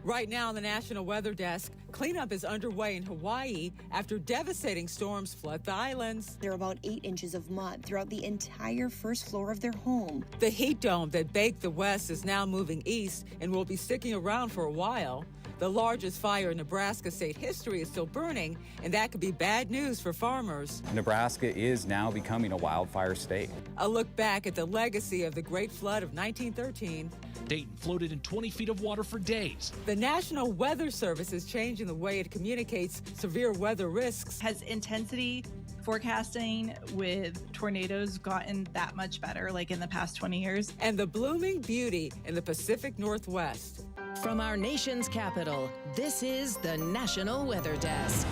Right now on the National Weather Desk, cleanup is underway in Hawaii after devastating storms flood the islands. There are about 8 inches of mud throughout the entire first floor of their home. The heat dome that baked the West is now moving east and will be sticking around for a while. The largest fire in Nebraska state history is still burning, and that could be bad news for farmers. Nebraska is now becoming a wildfire state. A look back at the legacy of the Great Flood of 1913. Dayton floated in 20 feet of water for days. The National Weather Service is changing the way it communicates severe weather risks. Has intensity forecasting with tornadoes gotten that much better, like in the past 20 years? And the blooming beauty in the Pacific Northwest. From our nation's capital, this is the National Weather Desk.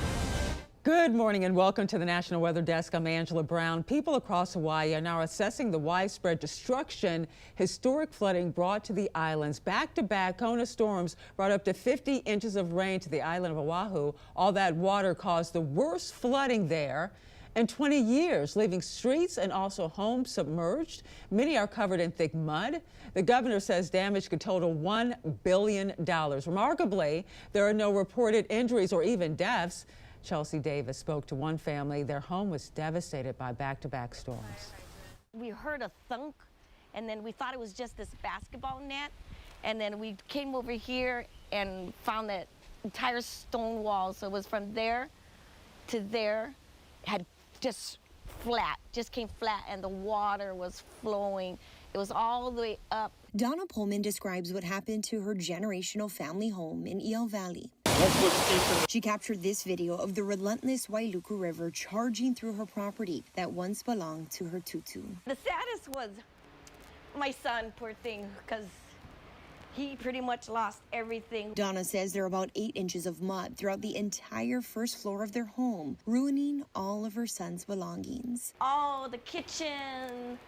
Good morning and welcome to the National Weather Desk. I'm Angela Brown. People across Hawaii are now assessing the widespread destruction historic flooding brought to the islands. Back-to-back Kona storms brought up to 50 inches of rain to the island of Oahu. All that water caused the worst flooding there in 20 years, leaving streets and also homes submerged. Many are covered in thick mud. The governor says damage could total $1 billion. Remarkably, there are no reported injuries or even deaths. Chelsea Davis spoke to one family. Their home was devastated by back-to-back storms. We heard a thunk, and then we thought it was just this basketball net. And then we came over here and found that entire stone wall. So it was from there to there, had just came flat, and the water was flowing. It was all the way up. Donna Pullman describes what happened to her generational family home in Eel Valley. She captured this video of the relentless Wailuku River charging through her property that once belonged to her tutu. The saddest was my son, poor thing, because he pretty much lost everything. Donna says there are about 8 inches of mud throughout the entire first floor of their home, ruining all of her son's belongings. Oh, the kitchen,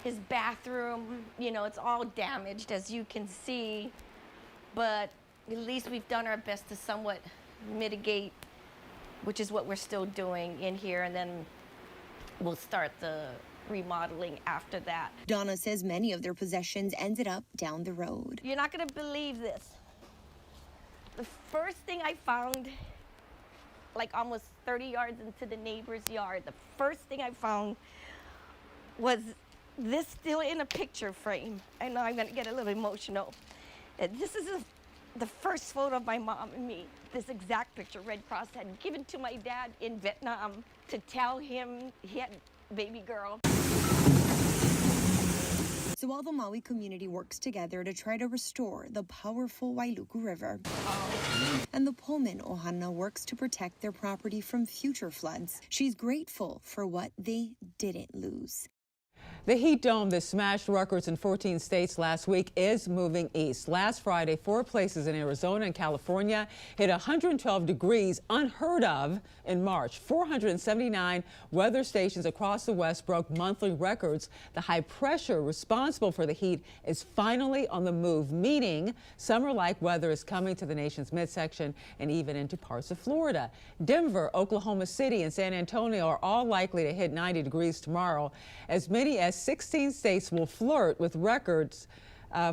his bathroom, you know, it's all damaged, as you can see. But at least we've done our best to somewhat mitigate, which is what we're still doing in here, and then we'll start the remodeling after that. Donna says many of their possessions ended up down the road. You're not gonna believe this. The first thing I found, like almost 30 yards into the neighbor's yard, the first thing I found was this still in a picture frame. I know I'm gonna get a little emotional. This is the first photo of my mom and me. This exact picture Red Cross had given to my dad in Vietnam to tell him he had a baby girl. So while the Maui community works together to try to restore the powerful Wailuku River, and the Pullman Ohana works to protect their property from future floods, she's grateful for what they didn't lose. The heat dome that smashed records in 14 states last week is moving east. Last Friday, 4 places in Arizona and California hit 112 degrees, unheard of in March. 479 weather stations across the West broke monthly records. The high pressure responsible for the heat is finally on the move, meaning summer-like weather is coming to the nation's midsection and even into parts of Florida. Denver, Oklahoma City, and San Antonio are all likely to hit 90 degrees tomorrow. As many as 16 states will flirt with records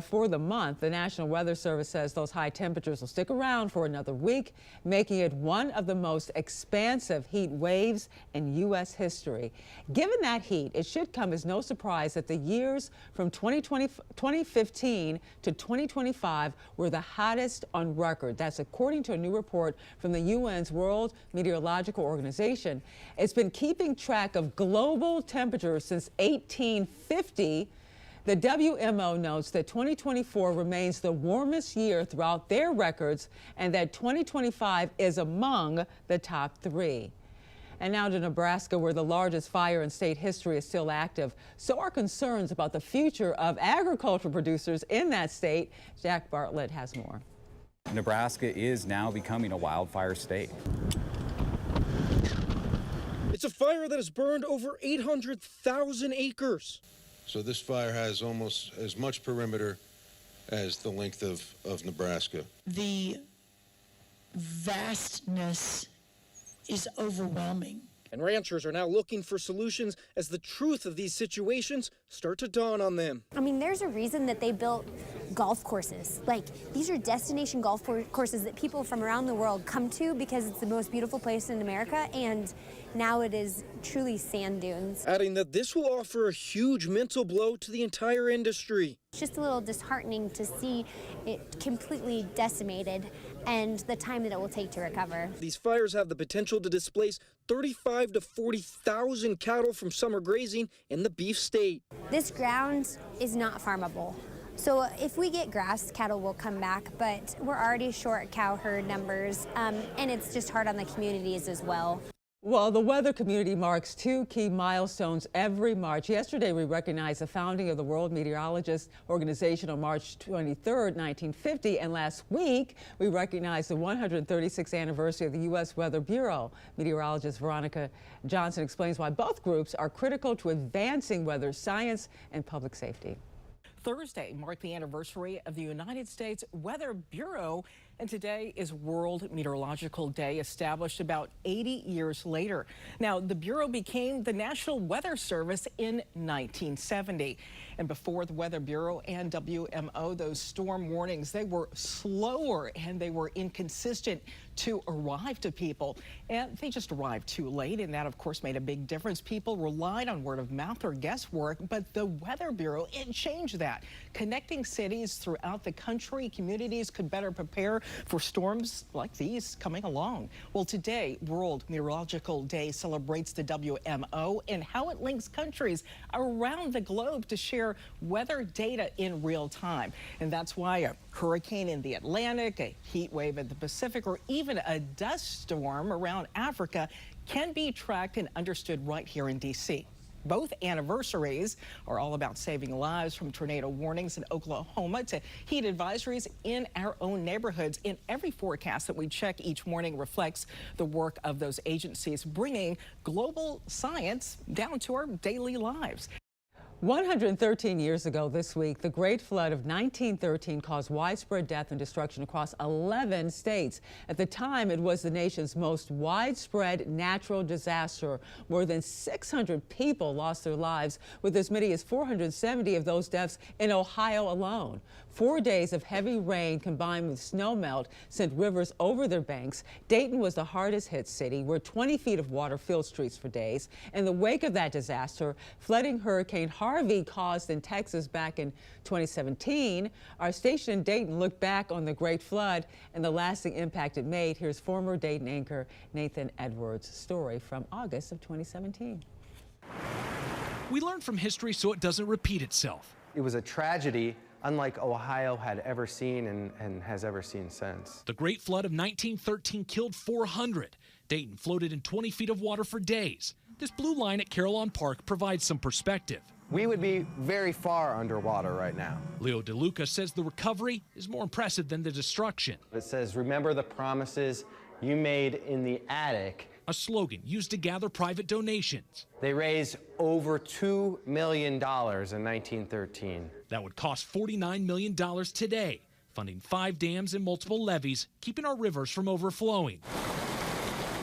for the month. The National Weather Service says those high temperatures will stick around for another week, making it one of the most expansive heat waves in U.S. history. Given that heat, it should come as no surprise that the years from 2015 to 2025 were the hottest on record. That's according to a new report from the UN's World Meteorological Organization. It's been keeping track of global temperatures since 1850. The WMO notes that 2024 remains the warmest year throughout their records and that 2025 is among the top 3. And now to Nebraska, where the largest fire in state history is still active. So are concerns about the future of agricultural producers in that state. Jack Bartlett has more. Nebraska is now becoming a wildfire state. It's a fire that has burned over 800,000 acres. So this fire has almost as much perimeter as the length of Nebraska. The vastness is overwhelming. And ranchers are now looking for solutions as the truth of these situations start to dawn on them. I mean, there's a reason that they built golf courses. Like, these are destination golf courses that people from around the world come to because it's the most beautiful place in America, and now it is truly sand dunes. Adding that this will offer a huge mental blow to the entire industry. It's just a little disheartening to see it completely decimated and the time that it will take to recover. These fires have the potential to displace 35 to 40,000 cattle from summer grazing in the beef state. This ground is not farmable. So if we get grass, cattle will come back, but we're already short cow herd numbers, and it's just hard on the communities as well. Well, the weather community marks two key milestones every March. Yesterday, we recognized the founding of the World Meteorologist Organization on March 23rd, 1950. And last week, we recognized the 136th anniversary of the U.S. Weather Bureau. Meteorologist Veronica Johnson explains why both groups are critical to advancing weather science and public safety. Thursday marked the anniversary of the United States Weather Bureau, and today is World Meteorological Day, established about 80 years later. Now, the Bureau became the National Weather Service in 1970. And before the Weather Bureau and WMO, those storm warnings, they were slower and they were inconsistent to arrive to people. And they just arrived too late, and that, of course, made a big difference. People relied on word of mouth or guesswork, but the Weather Bureau, it changed that. Connecting cities throughout the country, communities could better prepare for storms like these coming along. Well, today, World Meteorological Day celebrates the WMO and how it links countries around the globe to share weather data in real time. And that's why a hurricane in the Atlantic, a heat wave in the Pacific, or even a dust storm around Africa can be tracked and understood right here in D.C. Both anniversaries are all about saving lives, from tornado warnings in Oklahoma to heat advisories in our own neighborhoods. And every forecast that we check each morning reflects the work of those agencies, bringing global science down to our daily lives. 113 years ago this week, the Great Flood of 1913 caused widespread death and destruction across 11 states. At the time, it was the nation's most widespread natural disaster. More than 600 people lost their lives, with as many as 470 of those deaths in Ohio alone. 4 days of heavy rain combined with snowmelt sent rivers over their banks. Dayton was the hardest hit city, where 20 feet of water filled streets for days. In the wake of that disaster, flooding Hurricane Harvey caused in Texas back in 2017. Our station in Dayton looked back on the Great Flood and the lasting impact it made. Here's former Dayton anchor Nathan Edwards' story from August of 2017. We learn from history so it doesn't repeat itself. It was a tragedy unlike Ohio had ever seen and has ever seen since. The Great Flood of 1913 killed 400. Dayton floated in 20 feet of water for days. This blue line at Carillon Park provides some perspective. We would be very far underwater right now. Leo DeLuca says the recovery is more impressive than the destruction. It says, remember the promises you made in the attic. A slogan used to gather private donations. They raised over $2 million in 1913. That would cost $49 million today, funding 5 dams and multiple levees, keeping our rivers from overflowing.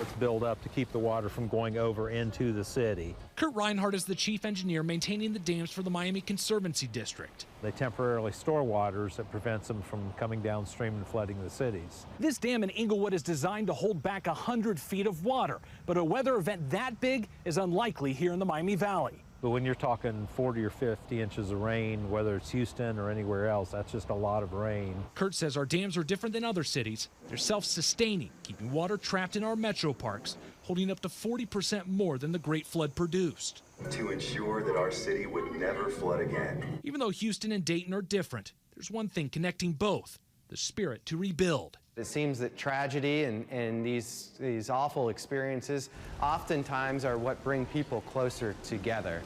It's built up to keep the water from going over into the city. Kurt Reinhardt is the chief engineer maintaining the dams for the Miami Conservancy District. They temporarily store waters that prevents them from coming downstream and flooding the cities. This dam in Inglewood is designed to hold back 100 feet of water, but a weather event that big is unlikely here in the Miami Valley. But when you're talking 40 or 50 inches of rain, whether it's Houston or anywhere else, that's just a lot of rain. Kurt says our dams are different than other cities. They're self-sustaining, keeping water trapped in our metro parks, holding up to 40% more than the Great Flood produced. To ensure that our city would never flood again. Even though Houston and Dayton are different, there's one thing connecting both: the spirit to rebuild. It seems that tragedy and these awful experiences oftentimes are what bring people closer together.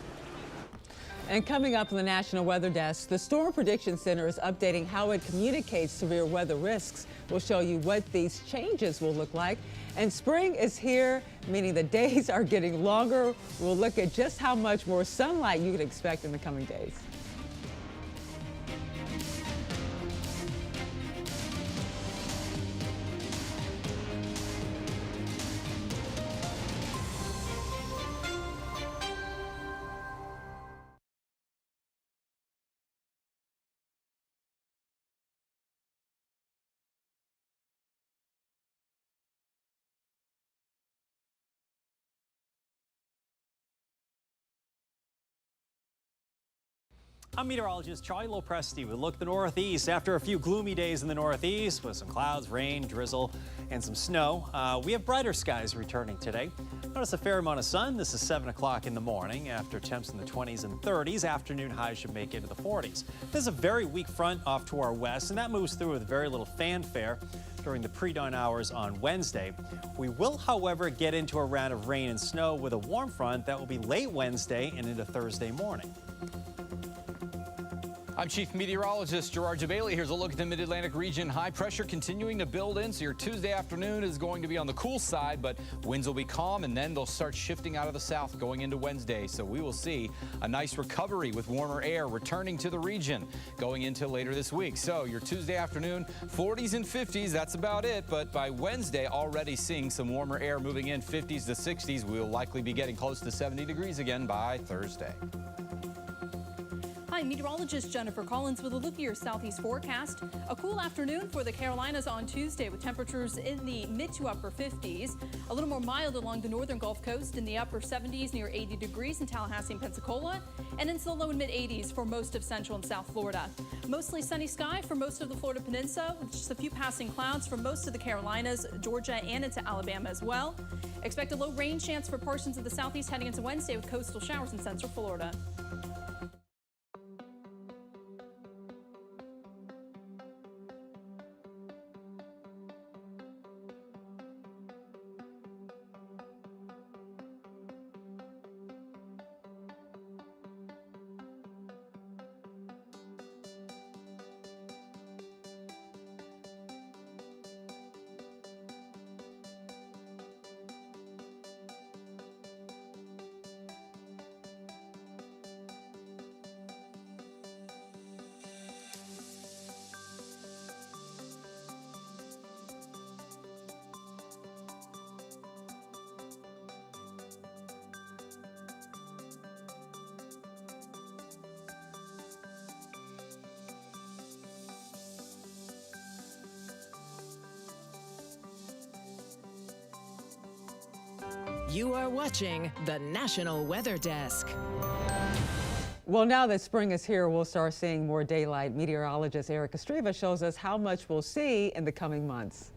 And coming up on the National Weather Desk, the Storm Prediction Center is updating how it communicates severe weather risks. We'll show you what these changes will look like. And spring is here, meaning the days are getting longer. We'll look at just how much more sunlight you can expect in the coming days. I'm meteorologist Charlie Lopresti with a look at the Northeast. After a few gloomy days in the Northeast with some clouds, rain, drizzle, and some snow, we have brighter skies returning today. Notice a fair amount of sun. This is 7 o'clock in the morning. After temps in the 20s and 30s, afternoon highs should make it into the 40s. This is a very weak front off to our west, and that moves through with very little fanfare during the pre-dawn hours on Wednesday. We will, however, get into a round of rain and snow with a warm front that will be late Wednesday and into Thursday morning. I'm Chief Meteorologist Gerard Jabali. Here's a look at the Mid-Atlantic region. High pressure continuing to build in, so your Tuesday afternoon is going to be on the cool side, but winds will be calm, and then they'll start shifting out of the south going into Wednesday. So we will see a nice recovery with warmer air returning to the region going into later this week. So your Tuesday afternoon, 40s and 50s, that's about it. But by Wednesday, already seeing some warmer air moving in, 50s to 60s. We will likely be getting close to 70 degrees again by Thursday. Hi, meteorologist Jennifer Collins with a look at your southeast forecast. A cool afternoon for the Carolinas on Tuesday with temperatures in the mid to upper 50s. A little more mild along the northern Gulf Coast in the upper 70s near 80 degrees in Tallahassee and Pensacola, and into the low and mid 80s for most of central and south Florida. Mostly sunny sky for most of the Florida Peninsula with just a few passing clouds for most of the Carolinas, Georgia, and into Alabama as well. Expect a low rain chance for portions of the southeast heading into Wednesday with coastal showers in central Florida. You are watching the National Weather Desk. Well, now that spring is here, we'll start seeing more daylight. Meteorologist Eric Estreva shows us how much we'll see in the coming months.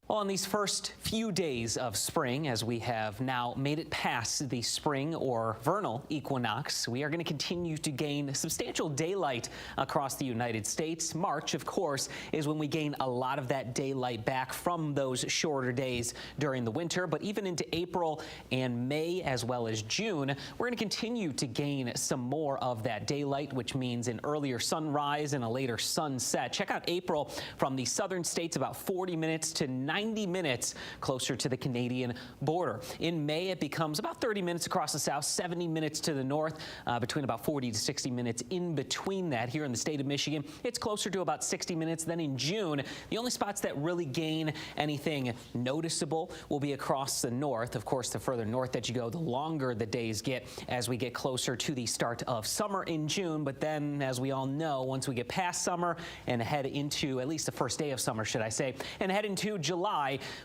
Well, on these first few days of spring, as we have now made it past the spring or vernal equinox, we are going to continue to gain substantial daylight across the United States. March, of course, is when we gain a lot of that daylight back from those shorter days during the winter. But even into April and May, as well as June, we're going to continue to gain some more of that daylight, which means an earlier sunrise and a later sunset. Check out April from the southern states, about 40 minutes to 90 minutes closer to the Canadian border. In May, it becomes about 30 minutes across the south, 70 minutes to the north, between about 40 to 60 minutes in between that. Here in the state of Michigan, it's closer to about 60 minutes. Then in June, the only spots that really gain anything noticeable will be across the north. Of course, the further north that you go, the longer the days get as we get closer to the start of summer in June. But then, as we all know, once we get past summer and head into at least the first day of summer, should I say, and head into July,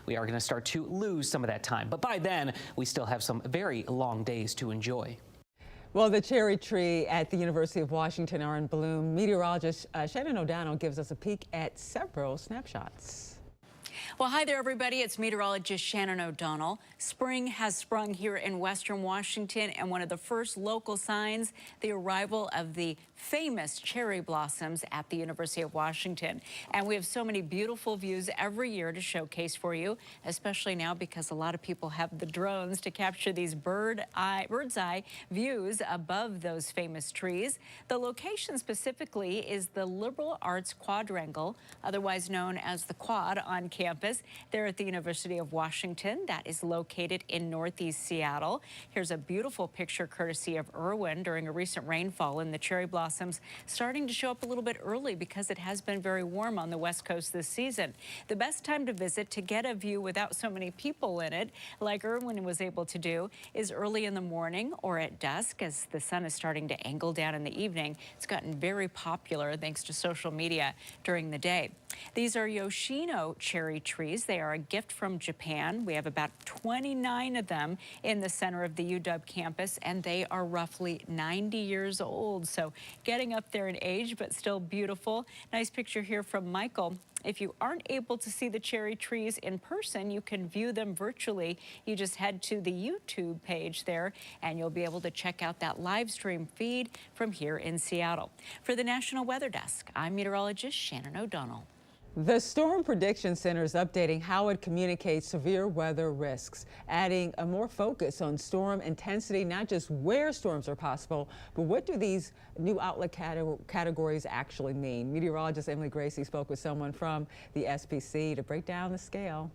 we are going to start to lose some of that time. But by then, we still have some very long days to enjoy. Well, the cherry tree at the University of Washington are in bloom. Meteorologist Shannon O'Donnell gives us a peek at several snapshots. Well, hi there, everybody. It's meteorologist Shannon O'Donnell. Spring has sprung here in western Washington, and one of the first local signs, the arrival of the famous cherry blossoms at the University of Washington. And we have so many beautiful views every year to showcase for you, especially now because a lot of people have the drones to capture these bird's eye views above those famous trees. The location specifically is the Liberal Arts Quadrangle, otherwise known as the Quad, on campus there at the University of Washington. That is located in northeast Seattle. Here's a beautiful picture courtesy of Irwin during a recent rainfall, and the cherry blossoms starting to show up a little bit early because it has been very warm on the West Coast this season. The best time to visit to get a view without so many people in it, like Irwin was able to do, is early in the morning or at dusk as the sun is starting to angle down in the evening. It's gotten very popular thanks to social media during the day. These are Yoshino cherry cherry trees. They are a gift from Japan. We have about 29 of them in the center of the UW campus, and they are roughly 90 years old. So getting up there in age, but still beautiful. Nice picture here from Michael. If you aren't able to see the cherry trees in person, you can view them virtually. You just head to the YouTube page there, and you'll be able to check out that live stream feed from here in Seattle. For the National Weather Desk, I'm meteorologist Shannon O'Donnell. The Storm Prediction Center is updating how it communicates severe weather risks, adding a more focus on storm intensity, not just where storms are possible, but what do these new outlet categories actually mean? Meteorologist Emily Gracie spoke with someone from the SPC to break down the scale.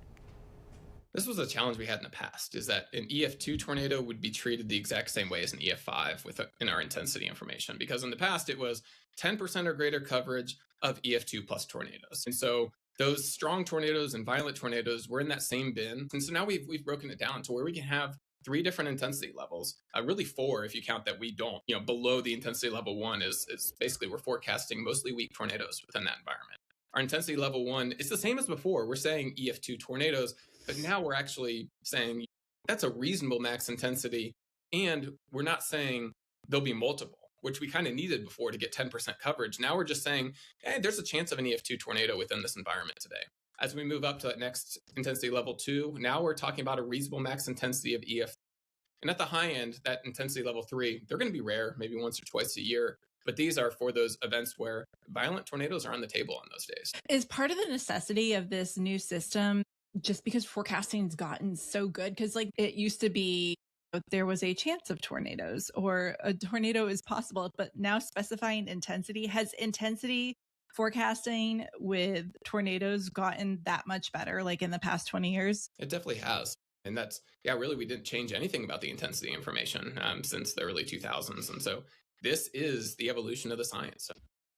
This was a challenge we had in the past, is that an EF2 tornado would be treated the exact same way as an EF5 in our intensity information, because in the past it was 10% or greater coverage of EF2 plus tornadoes. And so those strong tornadoes and violent tornadoes were in that same bin. And so now we've broken it down to where we can have 3 different intensity levels, really 4 if you count that we don't. Below the intensity level 1 is basically we're forecasting mostly weak tornadoes within that environment. Our intensity level 1, it's the same as before. We're saying EF2 tornadoes, but now we're actually saying that's a reasonable max intensity, and we're not saying there'll be multiple, which we kind of needed before to get 10% coverage. Now we're just saying, hey, there's a chance of an EF2 tornado within this environment today. As we move up to that next intensity level 2, now we're talking about a reasonable max intensity of EF. And at the high end, that intensity level 3, they're going to be rare, maybe once or twice a year. But these are for those events where violent tornadoes are on the table on those days. Is part of the necessity of this new system just because forecasting's gotten so good? Because like it used to be there was a chance of tornadoes or a tornado is possible, but now specifying intensity, has intensity forecasting with tornadoes gotten that much better like in the past 20 years? It definitely has. And that's, really, we didn't change anything about the intensity information since the early 2000s. And so this is the evolution of the science.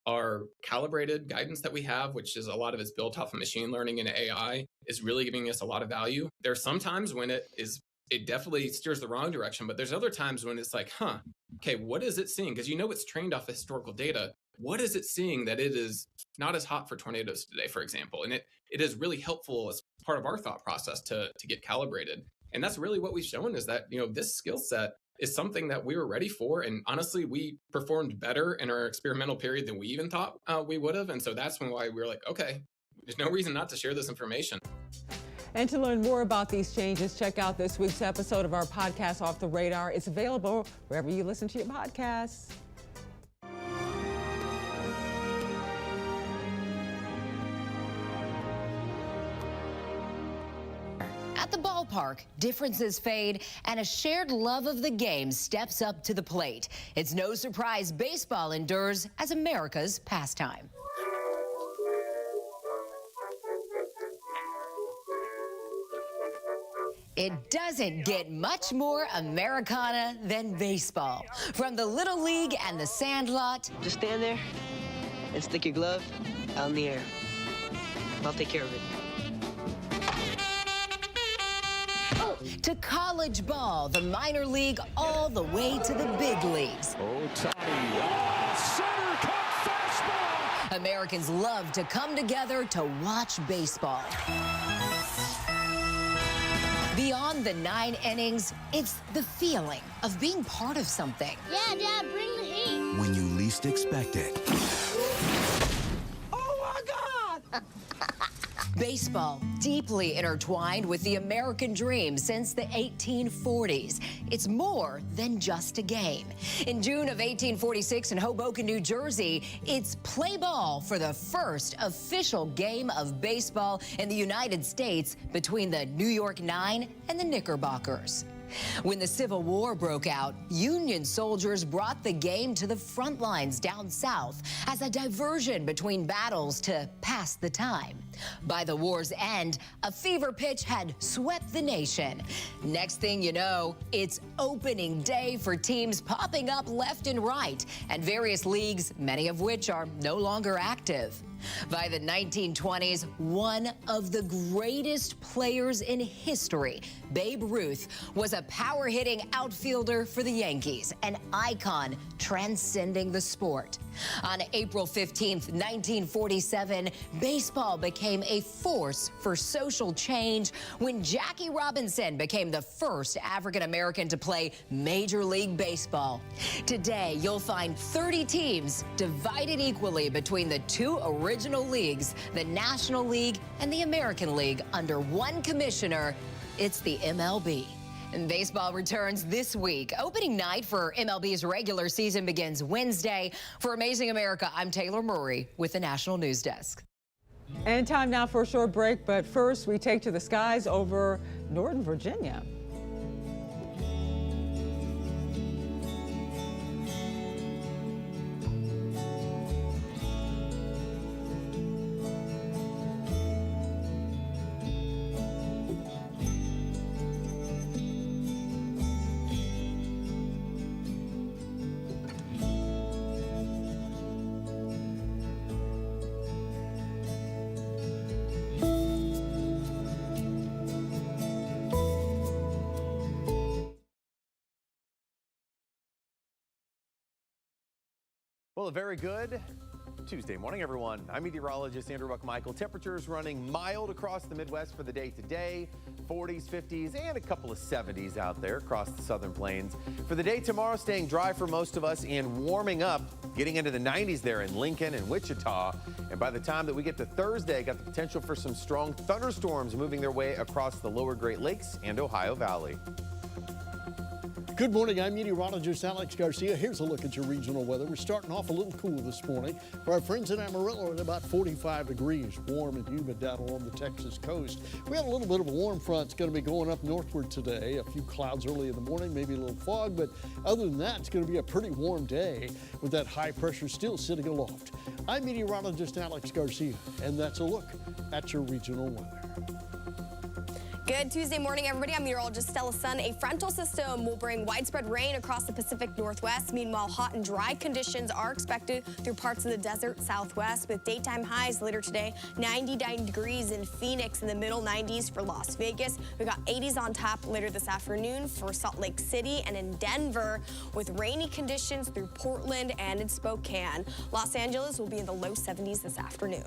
Our calibrated guidance that we have, which is a lot of it's built off of machine learning and AI, is really giving us a lot of value. There are some times when it definitely steers the wrong direction, but there's other times when it's like, okay, what is it seeing? Because it's trained off historical data. What is it seeing that it is not as hot for tornadoes today, for example? And it is really helpful as part of our thought process to get calibrated. And that's really what we've shown is that, this skill set is something that we were ready for. And honestly, we performed better in our experimental period than we even thought we would have. And so that's why we were like, okay, there's no reason not to share this information. And to learn more about these changes, check out this week's episode of our podcast, Off the Radar. It's available wherever you listen to your podcasts. At the ballpark, differences fade, and a shared love of the game steps up to the plate. It's no surprise baseball endures as America's pastime. It doesn't get much more Americana than baseball. From the Little League and the Sandlot. Just stand there and stick your glove out in the air. I'll take care of it. To college ball, the minor league, all the way to the big leagues. Center cut fastball. Americans love to come together to watch baseball. Beyond the 9 innings, it's the feeling of being part of something. Yeah, Dad, bring the heat. When you least expect it. Oh, my God! Baseball, deeply intertwined with the American dream since the 1840s. It's more than just a game. In June of 1846 in Hoboken, New Jersey, it's play ball for the first official game of baseball in the United States between the New York Nine and the Knickerbockers. When the Civil War broke out, Union soldiers brought the game to the front lines down south as a diversion between battles to pass the time. By the war's end, a fever pitch had swept the nation. Next thing you know, it's opening day for teams popping up left and right, and various leagues, many of which are no longer active. By the 1920s, one of the greatest players in history, Babe Ruth, was a power-hitting outfielder for the Yankees, an icon transcending the sport. On April 15th, 1947, baseball became a force for social change when Jackie Robinson became the first African-American to play Major League Baseball. Today, you'll find 30 teams divided equally between the two original leagues, the National League and the American League, under one commissioner. It's the MLB. And baseball returns this week. Opening night for MLB's regular season begins Wednesday. For Amazing America, I'm Taylor Murray with the National News Desk. And time now for a short break, but first we take to the skies over Northern Virginia. Well, a very good Tuesday morning, everyone. I'm meteorologist Andrew Buckmichael. Temperatures running mild across the Midwest for the day today. 40s, 50s, and a couple of 70s out there across the southern plains. For the day tomorrow, staying dry for most of us and warming up, getting into the 90s there in Lincoln and Wichita. And by the time that we get to Thursday, got the potential for some strong thunderstorms moving their way across the lower Great Lakes and Ohio Valley. Good morning, I'm meteorologist Alex Garcia. Here's a look at your regional weather. We're starting off a little cool this morning. For our friends in Amarillo, at about 45 degrees, warm and humid down along the Texas coast. We have a little bit of a warm front. It's going to be going up northward today. A few clouds early in the morning, maybe a little fog, but other than that, it's going to be a pretty warm day with that high pressure still sitting aloft. I'm meteorologist Alex Garcia, and that's a look at your regional weather. Good Tuesday morning, everybody. I'm meteorologist Stella Sun. A frontal system will bring widespread rain across the Pacific Northwest. Meanwhile, hot and dry conditions are expected through parts of the desert Southwest, with daytime highs later today. 99 degrees in Phoenix, in the middle 90s for Las Vegas. We've got 80s on tap later this afternoon for Salt Lake City and in Denver, with rainy conditions through Portland and in Spokane. Los Angeles will be in the low 70s this afternoon.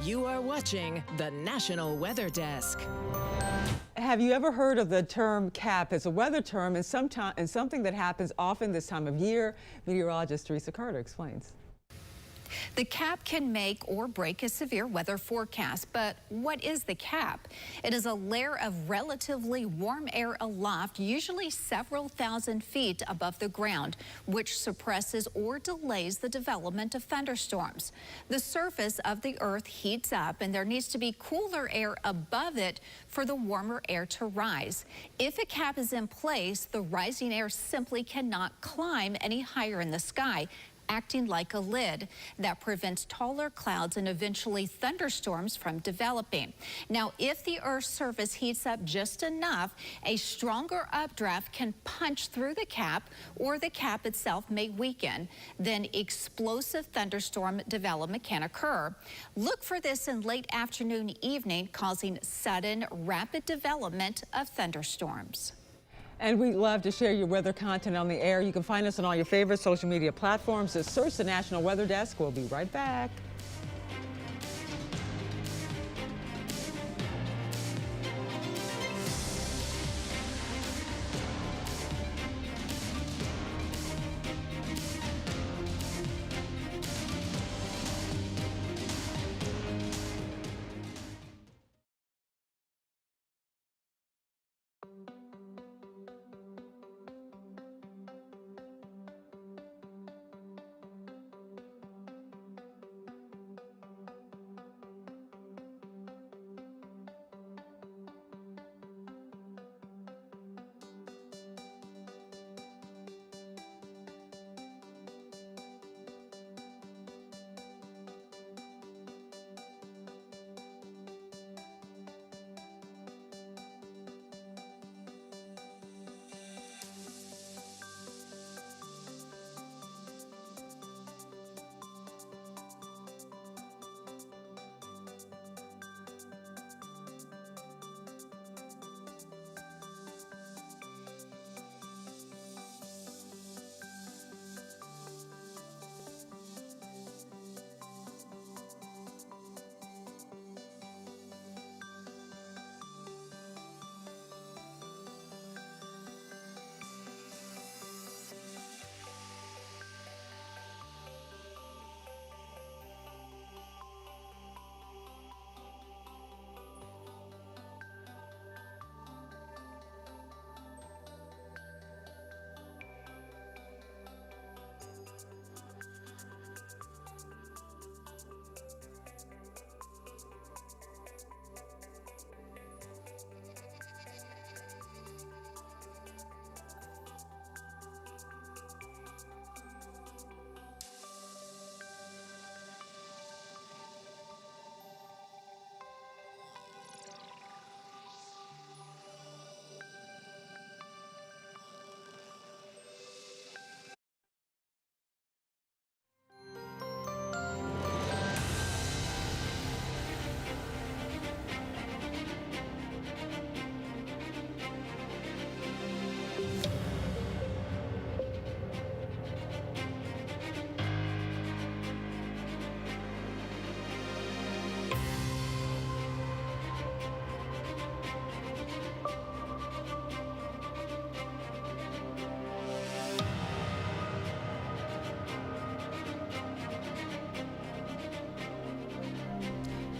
You are watching the National Weather Desk. Have you ever heard of the term CAP? It's a weather term and something that happens often this time of year. Meteorologist Teresa Carter explains. The CAP can make or break a severe weather forecast, but what is the CAP? It is a layer of relatively warm air aloft, usually several thousand feet above the ground, which suppresses or delays the development of thunderstorms. The surface of the earth heats up, and there needs to be cooler air above it for the warmer air to rise. If a CAP is in place, the rising air simply cannot climb any higher in the sky, acting like a lid that prevents taller clouds and eventually thunderstorms from developing. Now, if the Earth's surface heats up just enough, a stronger updraft can punch through the CAP, or the CAP itself may weaken. Then explosive thunderstorm development can occur. Look for this in late afternoon, evening, causing sudden, rapid development of thunderstorms. And we love to share your weather content on the air. You can find us on all your favorite social media platforms. Just search the National Weather Desk. We'll be right back.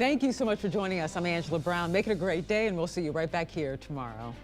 Thank you so much for joining us. I'm Angela Brown. Make it a great day, and we'll see you right back here tomorrow.